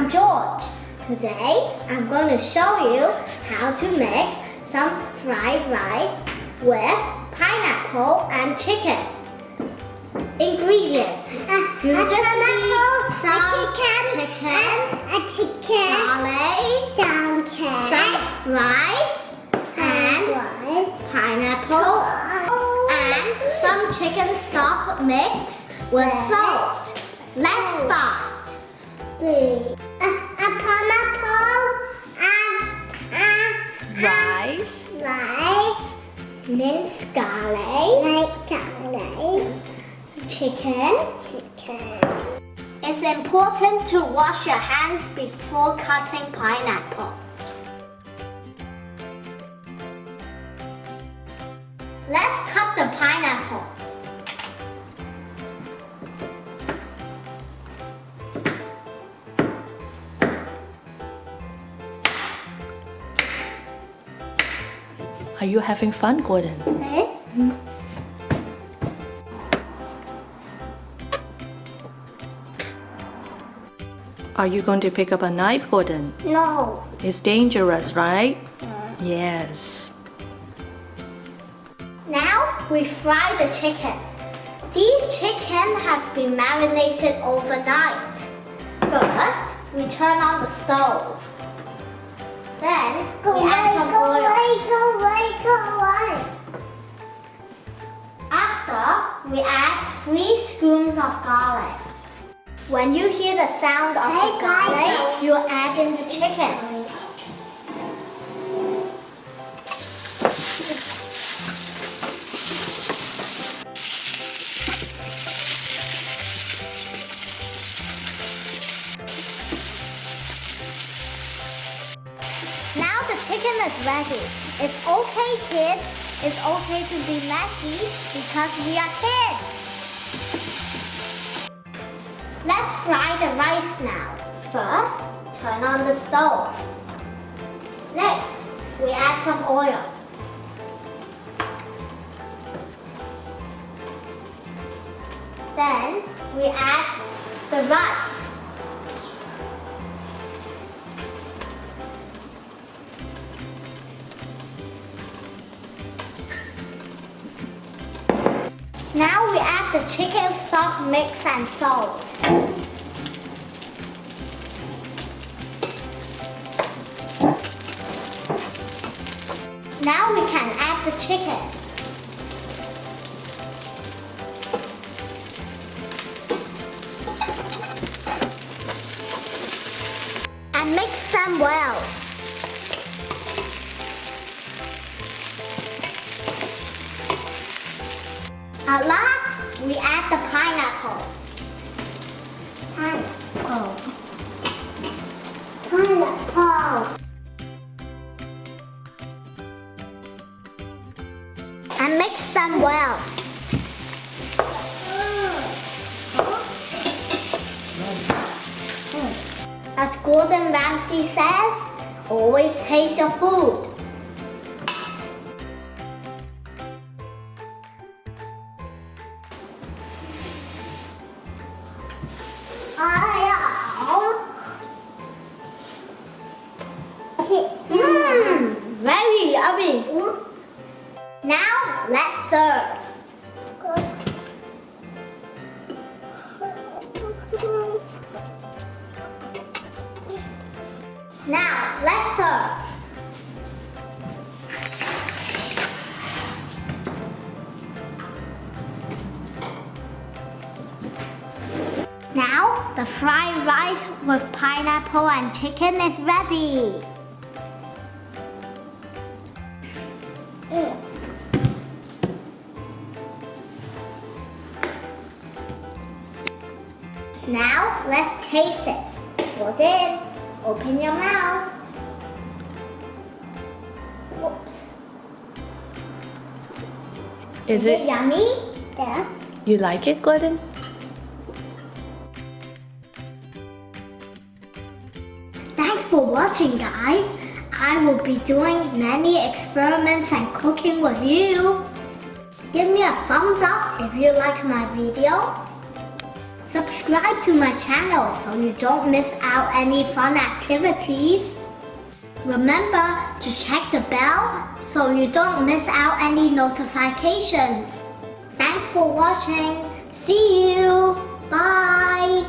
I'm George. Today, I'm going to show you how to make some fried rice with pineapple and chicken. Ingredients. You just need some chicken, garlic, some rice, and pineapple, and some chicken stock mixed with salt. Let's start. A pineapple and rice, minced garlic, chicken. It's important to wash your hands before cutting pineapple. Let's cut the pineapple. Are you having fun, Gordon? Are you going to pick up a knife, Gordon? No. It's dangerous, right? Yes. Now we fry the chicken. This chicken has been marinated overnight. First, we turn on the stove. Then we add some oil. After, we add 3 spoons of garlic. When you hear the sound of the garlic, you add in the chicken. Now the chicken is ready. It's okay, kids. It's okay to be messy because we are kids. Let's fry the rice now. First, turn on the stove. Next, we add some oil. Then, we add the rice. Now we add the chicken stock mix and salt. Now we can add the chicken. And mix them well. At last, we add the pineapple. And mix them well. As Gordon Ramsay says, always taste your food. Very yummy. Now let's serve. Now let's serve. Now the fried rice with pineapple and chicken is ready. Now let's taste it. Gordon, open your mouth. Whoops. Is it yummy? Yeah. You like it, Gordon? Thanks for watching, guys. I will be doing many experiments and cooking with you. Give me a thumbs up if you like my video. Subscribe to my channel so you don't miss out any fun activities. Remember to check the bell so you don't miss out any notifications. Thanks for watching. See you. Bye.